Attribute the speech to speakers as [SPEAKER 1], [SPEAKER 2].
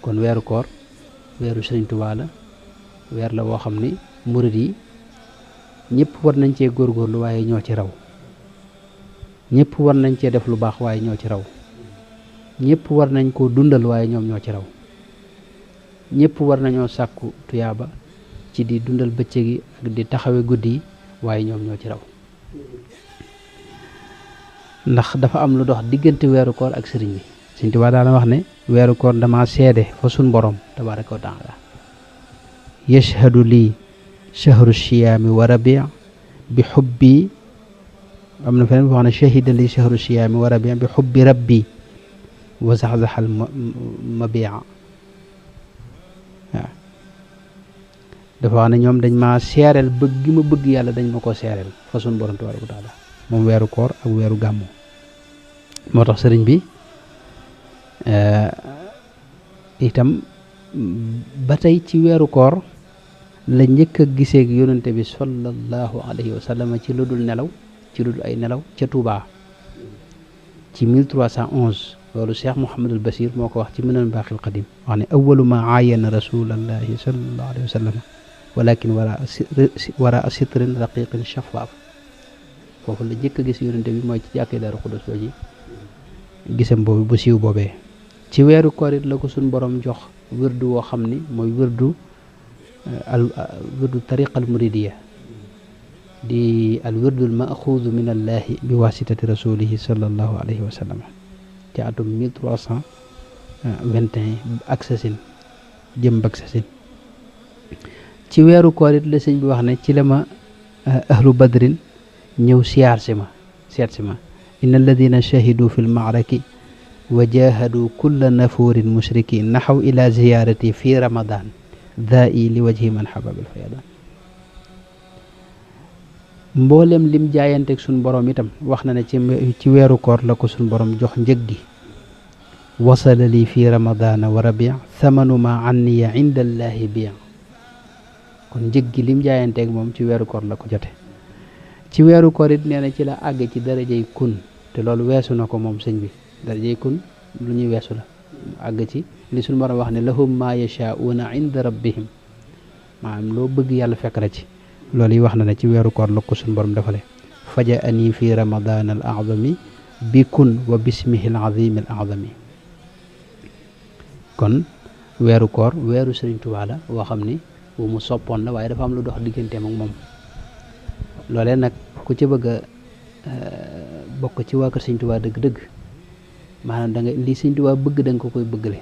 [SPEAKER 1] kon weeru koor weeru Sëriñ Tuubaa la weer la woo xam ni murid yi ñëpp war nañ cee góorgóorlu waaye ñoo ci raw ñëpp war nañ cee def lu baax waaye ñoo ci raw ñëpp war nañ koo dundal waaye ñoom ñoo ci raw ñëpp war nañoo sàkku tuyaaba ci di dundal bëccëg yi ak di taxawe guddi yi waaye ñoom ñoo ci raw ndax dafa am lu dox diggante weeru koor ak sëriñ bi Sëriñ Tuubaa daana wax ne weeru koor dama seede fa sun borom tabaaraka wa taala yashhadu lii shahru siyaami wa rabi bi xubbi am na feneen wax ne shahida lii shahru siyaami wa rabi bi xubbi rabbi wa zaxzaxal mabia waaw dafa wax ne ñoom dañ ma seereel bëgg gi ma bëgg yàlla dañ ma ko seereel fa sun borom tabaaraka wa taala moom weeru koor ak weeru gàmmu moo tax sëriñ bi itam ba tey ci weeru koor la njëkk a gisee ak yonente bi sallallahu alayhi wa sallam ci lu dul nelaw ci lu dul ay nelaw ca Touba ci 1311 loolu Cheikh Mouhamadul Basir moo ko wax ci Minanul Baaqil Qadim wax ne awalu ma aayana rasulallahi sallallahu alayhi wa sallam walakin wara sitrin raqiqin shafaaf foofu la njëkk a gis yonente bi mooy ci jàkkee Daaru Xudoos ji gisam boobu bu siiw boobee ci weeru koor it la ko suñ borom jox wirdu woo xam ni mooy wirdu tariqa al muridiya di al wirdu al maxuudu min allahi bi wasitati rasulihi sallallahu alayhi wa sallam ci atum 1321 ak sasin jëm bak sasin ci weeru koor it la sëñ bi wax ne ci la ma ahlu badrin ñëw siyaar si ma seet si ma inna alladina shahidu fi lmaaraki wa jahadu kulla nafurin mushriki naxaw ila ziyarati fi ramadan daa-i li wajhi man xababil fayadan mboolem lim jaayanteeg suñ borom itam wax na ne ci weeru koor la ko suñ borom jox njëg gi wasala li fi ramadana wa rabi thamanu ma anniya inda allahi bien kon njëg gi lim jaayanteeg moom ci weeru koor la ko jote ci weeru koor it nee na ci la àgg ci darajey kun te loolu weesu na ko moom sëñ bi darajey kun lu ñuy weesu la àgg ci li suñu borom wax ne lahum ma yashaa'una inda rabbihim maanaam loo bëgg yàlla fekk la ci loolu yi wax na ne ci weeru koor la ko suñu borom defale faja ani fi ramadan al azami bi kun wa bismihi al azim al azami kon weeru koor weeru Sëriñ Tuubaa la woo xam ni wu mu soppoon la waaye dafa am lu dox digganteem ak moom loolee nag ku ci bëgg a bokk ci waa kër Sëriñ Tuubaa dëgg-dëgg maanaam da nga li Sëriñ Tuubaa bëgg da nga ko koy bëggale